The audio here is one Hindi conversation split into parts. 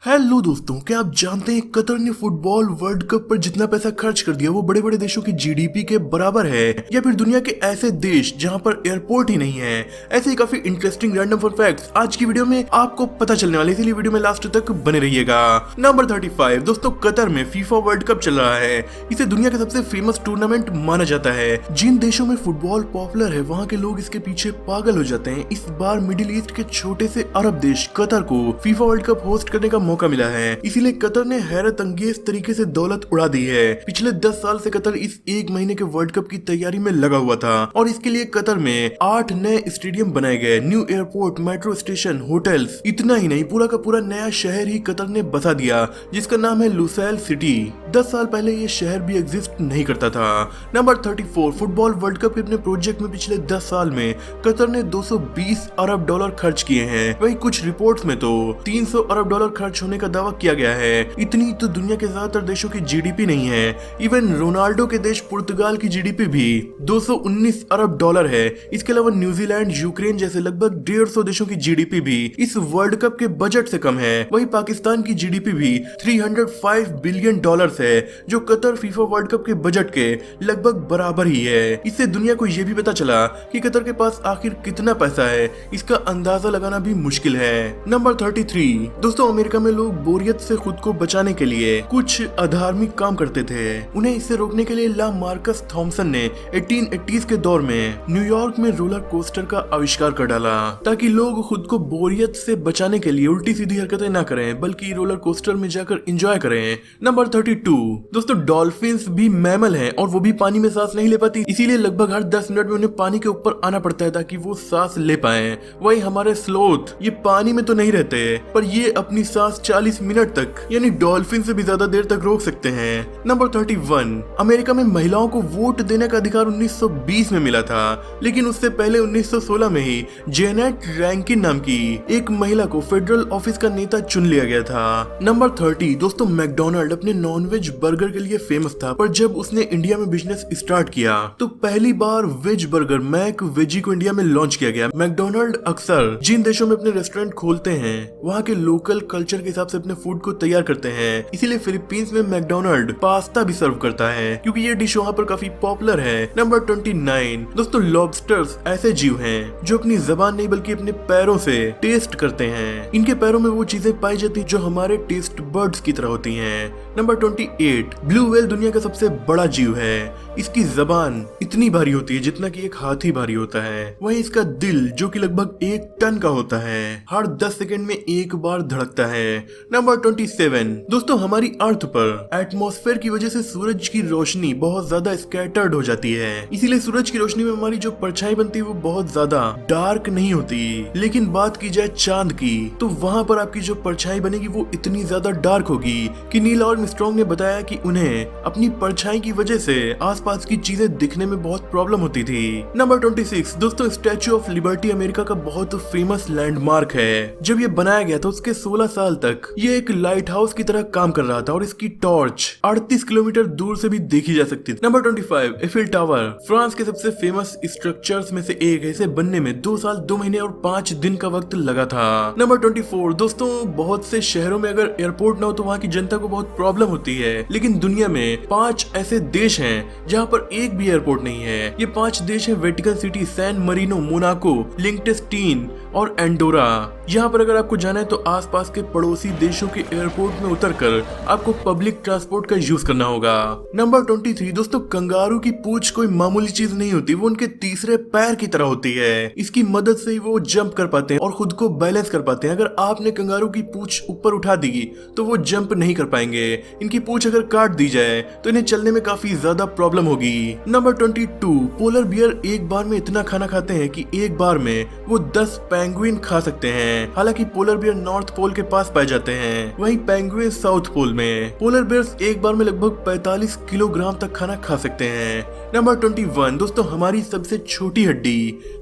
हेलो दोस्तों, क्या आप जानते हैं कतर ने फुटबॉल वर्ल्ड कप पर जितना पैसा खर्च कर दिया वो बड़े बड़े देशों की जीडीपी के बराबर है। या फिर दुनिया के ऐसे देश जहां पर एयरपोर्ट ही नहीं है। ऐसे ही काफी इंटरेस्टिंग रैंडम फन फैक्ट्स आज की वीडियो में आपको पता चलने वाले, इसीलिए वीडियो में लास्ट तक बने रहिएगा। नंबर 35 दोस्तों, कतर में फीफा वर्ल्ड कप चल रहा है। इसे दुनिया का सबसे फेमस टूर्नामेंट माना जाता है। जिन देशों में फुटबॉल पॉपुलर है वहाँ के लोग इसके पीछे पागल हो जाते हैं। इस बार मिडिल ईस्ट के छोटे से अरब देश कतर को फीफा वर्ल्ड कप होस्ट करने का मौका मिला है। इसीलिए कतर ने हैरत अंगेज तरीके से दौलत उड़ा दी है। पिछले 10 साल से कतर इस एक महीने के वर्ल्ड कप की तैयारी में लगा हुआ था और इसके लिए कतर में 8 नए स्टेडियम बनाए गए, new airport, metro station, hotels. इतना ही नहीं, पूरा का पूरा नया शहर ही कतर ने बसा दिया जिसका नाम है लुसैल सिटी। 10 साल पहले ये शहर भी एग्जिस्ट नहीं करता था। नंबर 34, फुटबॉल वर्ल्ड कप के अपने प्रोजेक्ट में पिछले 10 साल में कतर ने 220 अरब डॉलर खर्च किए हैं। वही कुछ रिपोर्ट्स में तो 300 अरब डॉलर खर्च होने का दावा किया गया है। इतनी तो दुनिया के ज्यादातर देशों की जीडीपी नहीं है। इवन रोनाल्डो के देश पुर्तगाल की जीडीपी भी 219 अरब डॉलर है। इसके अलावा न्यूजीलैंड, यूक्रेन जैसे लगभग 150 देशों की जीडीपी भी इस वर्ल्ड कप के बजट से कम है। वही पाकिस्तान की जीडीपी भी 305 बिलियन डॉलर है, जो कतर फीफा वर्ल्ड कप के बजट के लगभग बराबर ही है। इससे दुनिया को यह भी पता चला कि कतर के पास आखिर कितना पैसा है, इसका अंदाजा लगाना भी मुश्किल है। नंबर 33 दोस्तों, अमेरिका में लोग बोरियत से खुद को बचाने के लिए कुछ अधार्मिक काम करते थे। उन्हें इससे रोकने के लिए ला मार्कस थॉमसन ने 1880s के दौर में न्यूयॉर्क में रोलर कोस्टर का आविष्कार कर डाला, ताकि लोग खुद को बोरियत से बचाने के लिए उल्टी सीधी हरकतें ना करें बल्कि रोलर कोस्टर में जाकर एंजॉय करें। नंबर 32 दोस्तों, डॉल्फिन्स भी मैमल हैं और वो भी पानी में सांस नहीं ले पाती, इसीलिए लगभग हर 10 मिनट में उन्हें पानी के ऊपर आना पड़ता है ताकि वो सांस ले पाए। वही हमारे स्लोथ, ये पानी में तो नहीं रहते पर ये अपनी सांस 40 मिनट तक यानी डॉल्फिन से भी ज्यादा देर तक रोक सकते हैं। नंबर 31, अमेरिका में महिलाओं को वोट देने का अधिकार 1920 में मिला था, लेकिन उससे पहले 1916 में ही जेनेट रैंकिन नाम की एक महिला को फेडरल ऑफिस का नेता चुन लिया गया था। नंबर 30 दोस्तों, मैकडोनल्ड अपने नॉनवेज बर्गर के लिए फेमस था, पर जब उसने इंडिया में बिजनेस स्टार्ट किया तो पहली बार वेज बर्गर मैक वेजी को इंडिया में लॉन्च किया गया। मैकडोनल्ड अक्सर जिन देशों में अपने रेस्टोरेंट खोलते हैं वहाँ के लोकल कल्चर के हिसाब से अपने फूड को तैयार करते हैं। इसीलिए फिलीपींस में मैकडोनल्ड पास्ता भी सर्व करता है क्योंकि ये डिश वहाँ पर काफी पॉपुलर है। नंबर 29 दोस्तों, लॉबस्टर्स ऐसे जीव हैं जो अपनी जबान नहीं बल्कि अपने पैरों से टेस्ट करते हैं। इनके पैरों में वो चीजें पाई जाती जो हमारे टेस्ट बर्ड्स की तरह होती हैं। नंबर 28 ब्लू व्हेल दुनिया का सबसे बड़ा जीव है। इसकी जबान इतनी भारी होती है जितना कि एक हाथी भारी होता है। वहीं इसका दिल जो कि लगभग 1 टन का होता है, हर 10 सेकंड में एक बार धड़कता है। नंबर 27 दोस्तों, हमारी अर्थ पर एटमॉस्फेयर की वजह से सूरज की रोशनी बहुत ज्यादा स्कैटर्ड हो जाती है, इसीलिए सूरज की रोशनी में हमारी जो परछाई बनती है वो बहुत ज्यादा डार्क नहीं होती। लेकिन बात की जाए चांद की तो वहाँ पर आपकी जो परछाई बनेगी वो इतनी ज्यादा डार्क होगी कि नील आर्मस्ट्रांग ने बताया कि उन्हें अपनी परछाई की वजह से आसपास की चीजें दिखने में बहुत प्रॉब्लम होती थी। नंबर 26 दोस्तों, स्टैच्यू ऑफ लिबर्टी अमेरिका का बहुत फेमस लैंडमार्क है। जब ये बनाया गया था उसके 16 साल तक ये एक लाइट हाउस की तरह काम कर रहा था और इसकी टॉर्च 38 किलोमीटर दूर से भी देखी जा सकती थी। नंबर 25 एफिल टावर फ्रांस के सबसे फेमस स्ट्रक्चर्स में से एक है। इसे बनने में 2 साल 2 महीने और 5 दिन का वक्त लगा था। नंबर 24 दोस्तों, बहुत से शहरों में अगर एयरपोर्ट ना हो तो वहाँ की जनता को बहुत प्रॉब्लम होती है, लेकिन दुनिया में 5 ऐसे देश हैं जहाँ पर एक भी एयरपोर्ट नहीं है। ये 5 देश हैं Vatican City, San Marino, Monaco, Liechtenstein और एंडोरा। यहाँ पर अगर आपको जाना है तो आसपास के पड़ोसी देशों के एयरपोर्ट में उतरकर आपको पब्लिक ट्रांसपोर्ट का यूज करना होगा। नंबर 23 दोस्तों, कंगारू की पूंछ कोई मामूली चीज नहीं होती, वो उनके तीसरे पैर की तरह होती है। इसकी मदद से ही वो जंप कर पाते हैं और खुद को बैलेंस कर पाते हैं। अगर आपने कंगारू की पूंछ ऊपर उठा दी तो वो जंप नहीं कर पाएंगे। इनकी पूंछ अगर काट दी जाए तो इन्हें चलने में काफी ज्यादा प्रॉब्लम होगी। नंबर 22 पोलर बियर एक बार में इतना खाना खाते हैं कि एक बार में वो 10 पेंगुइन खा सकते हैं। हालांकि पोलर बियर नॉर्थ पोल के पास पाए जाते हैं, वहीं पेंगुइन साउथ पोल में। पोलर बियर्स एक बार में लगभग 45 किलोग्राम तक खाना खा सकते हैं। नंबर 21 दोस्तों, हमारी सबसे छोटी हड्डी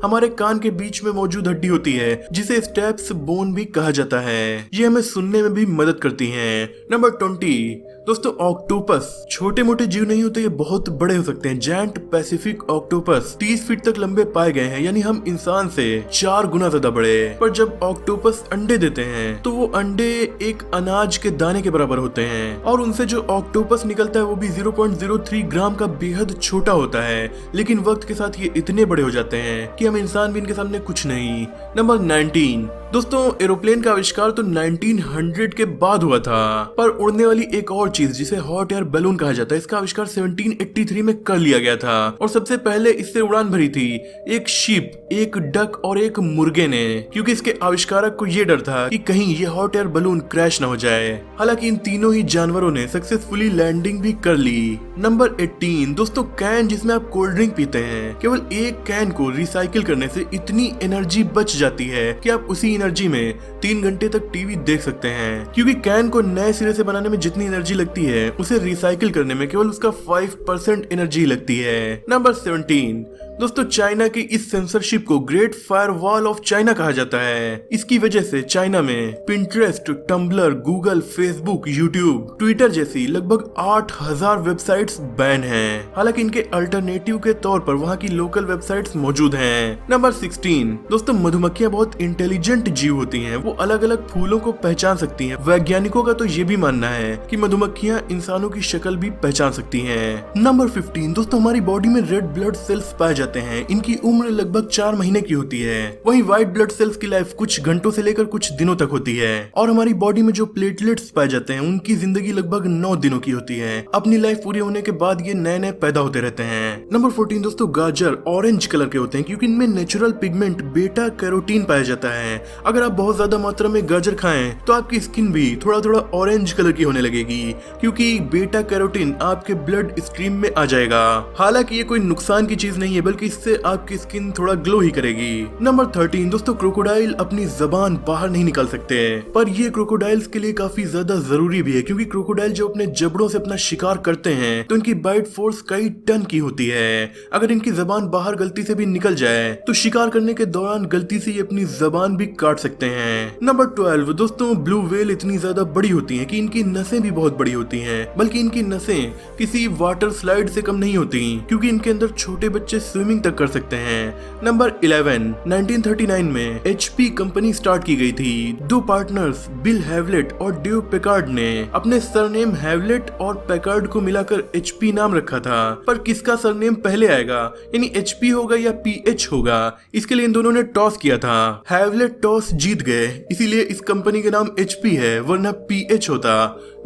हमारे कान के बीच में मौजूद हड्डी होती है जिसे स्टेप्स बोन भी कहा जाता है। ये हमें सुनने में भी मदद करती है। नंबर 20 दोस्तों, ऑक्टोपस छोटे मोटे जीव नहीं होते, ये बहुत बड़े हो सकते हैं। जायंट पैसिफिक ऑक्टोपस 30 फीट तक लंबे पाए गए हैं, यानी हम इंसान से 4 गुना ज्यादा बड़े। पर जब ऑक्टोपस अंडे देते हैं तो वो अंडे एक अनाज के दाने के बराबर होते हैं और उनसे जो ऑक्टोपस निकलता है वो भी 0.03 ग्राम का बेहद छोटा होता है, लेकिन वक्त के साथ ये इतने बड़े हो जाते हैं कि हम इंसान भी इनके सामने कुछ नहीं। नंबर 19 दोस्तों, एरोप्लेन का आविष्कार तो 1900 के बाद हुआ था, पर उड़ने वाली एक और चीज जिसे हॉट एयर बैलून कहा जाता है, इसका आविष्कार 1783 में कर लिया गया था और सबसे पहले इससे उड़ान भरी थी एक शीप, एक डक और एक मुर्गे ने, क्योंकि इसके आविष्कारक को ये डर था कि कहीं ये हॉट एयर बैलून क्रैश न हो जाए। हालांकि इन तीनों ही जानवरों ने सक्सेसफुली लैंडिंग भी कर ली। नंबर 18 दोस्तों, कैन जिसमें आप कोल्ड ड्रिंक पीते हैं, केवल एक कैन को रिसाइकिल करने से इतनी एनर्जी बच जाती है कि आप उसी एनर्जी में 3 घंटे तक टीवी देख सकते हैं, क्योंकि कैन को नए सिरे से बनाने में जितनी एनर्जी लगती है उसे रिसाइकिल करने में केवल उसका 5% एनर्जी लगती है। नंबर 17 दोस्तों, चाइना की इस सेंसरशिप को ग्रेट फायरवॉल ऑफ चाइना कहा जाता है। इसकी वजह से चाइना में Pinterest, Tumblr, Google, Facebook, YouTube, Twitter जैसी लगभग 8000 वेबसाइट्स बैन हैं। हालांकि इनके अल्टरनेटिव के तौर पर वहां की लोकल वेबसाइट्स मौजूद हैं। नंबर 16 दोस्तों, मधुमक्खियां बहुत इंटेलिजेंट जीव होती हैं, वो अलग अलग फूलों को पहचान सकती हैं। वैज्ञानिकों का तो ये भी मानना है कि मधुमक्खियां इंसानों की शक्ल भी पहचान सकती हैं। नंबर 15 दोस्तों, हमारी बॉडी में रेड ब्लड सेल्स पाए जाते हैं। इनकी उम्र लगभग 4 महीने की होती है। वहीं व्हाइट ब्लड सेल्स की लाइफ कुछ घंटों से लेकर कुछ दिनों तक होती है और हमारी बॉडी में जो प्लेटलेट्स पाए जाते हैं उनकी जिंदगी लगभग 9 दिनों की होती है। अपनी लाइफ पूरी होने के बाद ये नए नए पैदा होते रहते हैं। नंबर 14 दोस्तों, गाजर ऑरेंज कलर के होते हैं क्योंकि इनमें नेचुरल पिगमेंट बीटा कैरोटीन पाया जाता है। अगर आप बहुत ज्यादा मात्रा में गाजर खाएं तो आपकी स्किन भी थोड़ा थोड़ा ऑरेंज कलर की होने लगेगी, क्योंकि बीटा कैरोटीन आपके ब्लड स्ट्रीम में आ जाएगा। हालांकि ये कोई नुकसान की चीज नहीं है, बल्कि इससे आपकी स्किन थोड़ा ग्लो ही करेगी। नंबर 13 दोस्तों, क्रोकोडाइल अपनी जबान बाहर नहीं निकाल सकते, पर ये क्रोकोडाइल्स के लिए काफी ज्यादा जरूरी भी है, क्योंकि क्रोकोडाइल जो अपने जबड़ों से अपना शिकार करते हैं तो इनकी बाइट फोर्स कई टन की होती है। अगर इनकी जबान बाहर गलती से भी निकल जाए तो शिकार करने के दौरान गलती से ये अपनी जबान भी काट सकते हैं। नंबर 12 दोस्तों, ब्लू व्हेल इतनी ज्यादा बड़ी होती हैं कि इनकी नसें भी बहुत बड़ी होती हैं, बल्कि इनकी नसें किसी वाटर स्लाइड से कम नहीं होती, क्योंकि इनके अंदर छोटे बच्चे स्विमिंग तक कर सकते हैं। नंबर 11 1939 में HP कंपनी स्टार्ट की गई थी। 2 पार्टनर्स बिल हैवलेट और डेव पैकार्ड ने अपने सरनेम हैवलेट और पैकार्ड को मिलाकर HP नाम रखा था, पर किसका सरनेम पहले आएगा, यानी HP होगा या PH होगा, इसके लिए इन दोनों ने टॉस किया था। हैवलेट टॉस जीत गए, इसीलिए इस कंपनी का नाम HP है, वरना PH होता।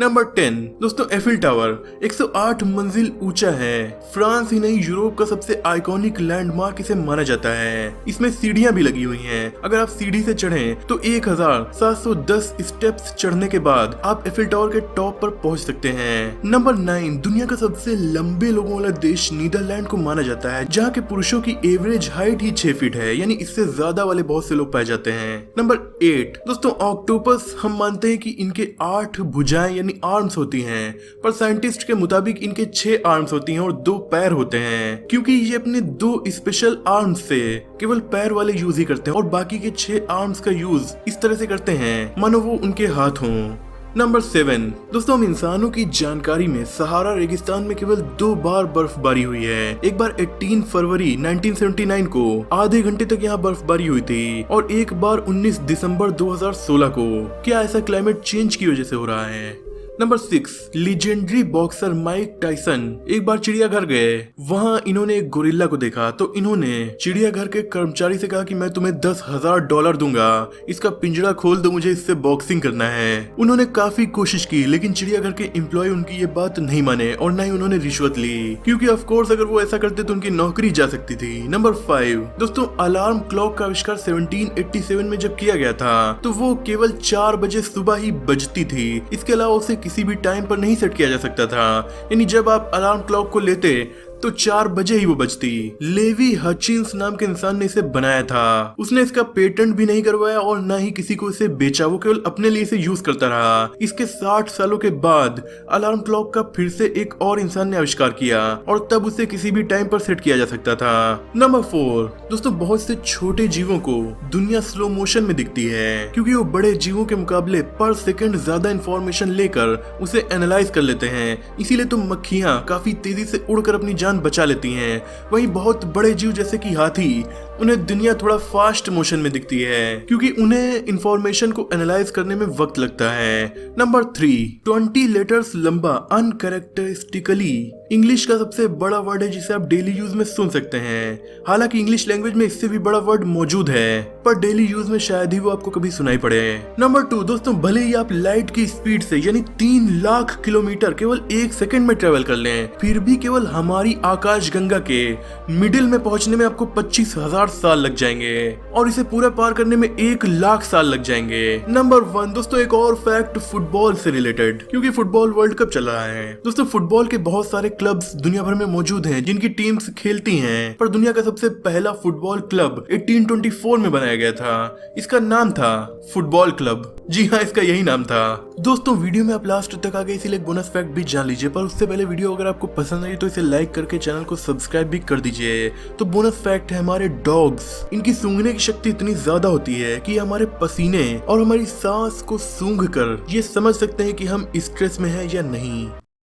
नंबर 10 दोस्तों, एफिल टावर 108 मंजिल ऊंचा है। फ्रांस ही नहीं, यूरोप का सबसे आइकॉनिक लैंडमार्क इसे माना जाता है। इसमें सीढ़ियां भी लगी हुई हैं। अगर आप सीढ़ी से चढ़ें तो 1710 स्टेप्स चढ़ने के बाद आप एफिल टावर के टॉप पर पहुंच सकते हैं। नंबर 9 दुनिया का सबसे लंबे लोगों वाला देश नीदरलैंड को माना जाता है, जहाँ के पुरुषों की एवरेज हाइट ही 6 फीट है, यानी इससे ज्यादा वाले बहुत से लोग पाए जाते हैं। नंबर 8 दोस्तों, ऑक्टोपस हम मानते हैं कि इनके 8 भुजाएं यानी आर्म्स होती हैं, पर साइंटिस्ट के मुताबिक इनके 6 आर्म्स होती हैं और 2 पैर होते हैं, क्योंकि ये अपने 2 स्पेशल आर्म्स से केवल पैर वाले यूज ही करते हैं और बाकी के 6 आर्म्स का यूज इस तरह से करते हैं मानो वो उनके हाथ हों। नंबर 7 दोस्तों, हम इंसानों की जानकारी में सहारा रेगिस्तान में केवल 2 बार बर्फबारी हुई है। एक बार 18 फरवरी 1979 को आधे घंटे तक यहाँ बर्फबारी हुई थी और एक बार 19 दिसंबर 2016 को। क्या ऐसा क्लाइमेट चेंज की वजह से हो रहा है? Number 6 legendary boxer Mike Tyson एक बार चिड़ियाघर गए। वहां इन्होंने एक गोरिल्ला को देखा तो इन्होंने चिड़ियाघर के कर्मचारी से कहा कि मैं तुम्हें $10,000 दूंगा, इसका पिंजरा खोल दो, मुझे इससे बॉक्सिंग करना है। उन्होंने काफी कोशिश की, लेकिन चिड़ियाघर के एम्प्लॉय उनकी ये बात नहीं माने और न ही उन्होंने रिश्वत ली, क्योंकि ऑफ कोर्स अगर वो ऐसा करते तो उनकी नौकरी जा सकती थी। नंबर 5 दोस्तों, अलार्म क्लॉक का आविष्कार 1787 में जब किया गया था तो वो केवल 4 बजे सुबह ही बजती थी। इसके अलावा उसे किसी भी टाइम पर नहीं सेट किया जा सकता था, यानी जब आप अलार्म क्लॉक को लेते तो 4 बजे ही वो बजती। लेवी हचिंस नाम के इंसान ने इसे बनाया था। उसने इसका पेटेंट भी नहीं करवाया और ना ही किसी को इसे बेचा, वो केवल अपने लिए इसे यूज करता रहा। इसके 60 सालों के बाद अलार्म क्लॉक का फिर से एक और इंसान ने आविष्कार किया और तब उसे किसी भी टाइम पर सेट किया जा सकता था। नंबर 4 दोस्तों, बहुत से छोटे जीवों को दुनिया स्लो मोशन में दिखती है, क्योंकि वो बड़े जीवों के मुकाबले पर सेकंड ज्यादा इंफॉर्मेशन लेकर उसे एनालाइज कर लेते हैं। इसीलिए तो मक्खियां काफी तेजी से उड़कर अपनी जान बचा लेती हैं। वहीं बहुत बड़े जीव जैसे कि हाथी उन्हें दुनिया थोड़ा फास्ट मोशन में दिखती है क्योंकि उन्हें इंफॉर्मेशन को एनालाइज करने में वक्त लगता है। नंबर 3, 20 लेटर्स लंबा अनकैरेक्टरिस्टिकली इंग्लिश का सबसे बड़ा वर्ड है जिसे आप डेली यूज में सुन सकते हैं। हालांकि इंग्लिश लैंग्वेज में इससे भी बड़ा वर्ड मौजूद है पर डेली यूज में शायद ही वो आपको कभी सुनाई पड़े। नंबर 2 दोस्तों, भले ही आप लाइट की स्पीड से यानी 3 लाख किलोमीटर केवल 1 सेकंड में ट्रेवल कर लें, फिर भी केवल हमारी आकाश गंगा के मिडिल में पहुंचने में आपको 25,000 साल लग जाएंगे और इसे पूरा पार करने में 1 लाख साल लग जाएंगे। नंबर 1 दोस्तों, एक और फैक्ट फुटबॉल से रिलेटेड, क्योंकि फुटबॉल वर्ल्ड कप चल रहा है। दोस्तों फुटबॉल के बहुत सारे क्लब्स दुनिया भर में मौजूद हैं जिनकी टीम्स खेलती हैं, पर दुनिया का सबसे पहला फुटबॉल क्लब 1824 में बनाया गया था। इसका नाम था फुटबॉल क्लब। जी हाँ, इसका यही नाम था। दोस्तों वीडियो में आप लास्ट तक आ गए इसीलिए बोनस फैक्ट भी जान लीजिए, पर उससे पहले वीडियो अगर आपको पसंद आई तो इसे लाइक करके चैनल को सब्सक्राइब भी कर दीजिए। तो बोनस फैक्ट है, हमारे डॉग्स, इनकी सूंघने की शक्ति इतनी ज्यादा होती है कि हमारे पसीने और हमारी सांस को सूंघ कर ये समझ सकते हैं कि हम स्ट्रेस में हैं या नहीं।